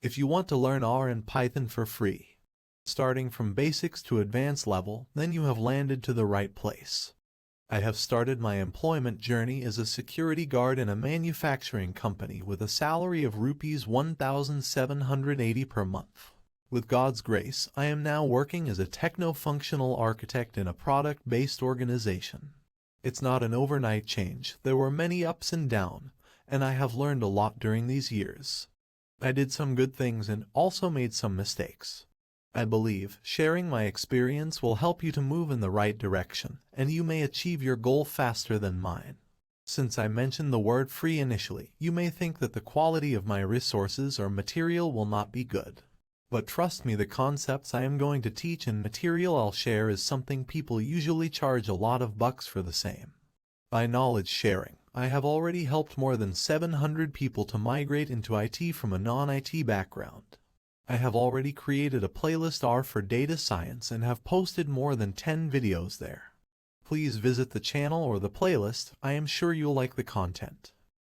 If you want to learn R and Python for free, starting from basics to advanced level, then you have landed to the right place. I have started my employment journey as a security guard in a manufacturing company with a salary of rupees 1,780 per month. With God's grace, I am now working as a techno-functional architect in a product-based organization. It's not an overnight change. There were many ups and downs, and I have learned a lot during these years. I did some good things and also made some mistakes. I believe sharing my experience will help you to move in the right direction, and you may achieve your goal faster than mine. Since I mentioned the word free initially, you may think that the quality of my resources or material will not be good. But trust me, the concepts I am going to teach and material I'll share is something people usually charge a lot of bucks for the same. By knowledge sharing, I have already helped more than 700 people to migrate into IT from a non-IT background. I have already created a playlist R for data science and have posted more than 10 videos there. Please visit the channel or the playlist. I am sure you'll like the content.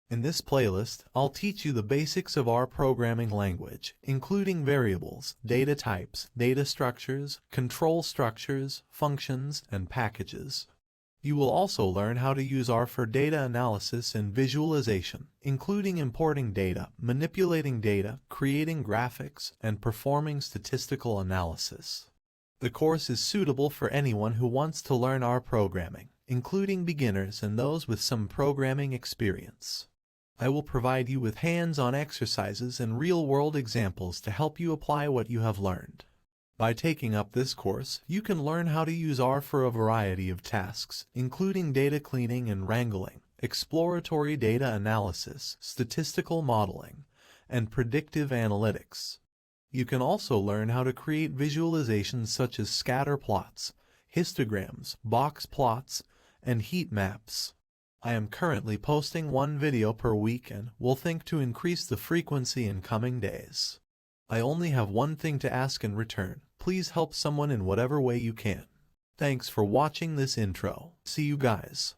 In this playlist, I'll teach you the basics of R programming language, including variables, data types, data structures, control structures, functions, and packages. You will also learn how to use R for data analysis and visualization, including importing data, manipulating data, creating graphics, and performing statistical analysis. The course is suitable for anyone who wants to learn R programming, including beginners and those with some programming experience. I will provide you with hands-on exercises and real-world examples to help you apply what you have learned. By taking up this course, you can learn how to use R for a variety of tasks, including data cleaning and wrangling, exploratory data analysis, statistical modeling, and predictive analytics. You can also learn how to create visualizations such as scatter plots, histograms, box plots, and heat maps. I am currently posting one video per week and will think to increase the frequency in coming days. I only have one thing to ask in return. Please help someone in whatever way you can. Thanks for watching this intro. See you guys.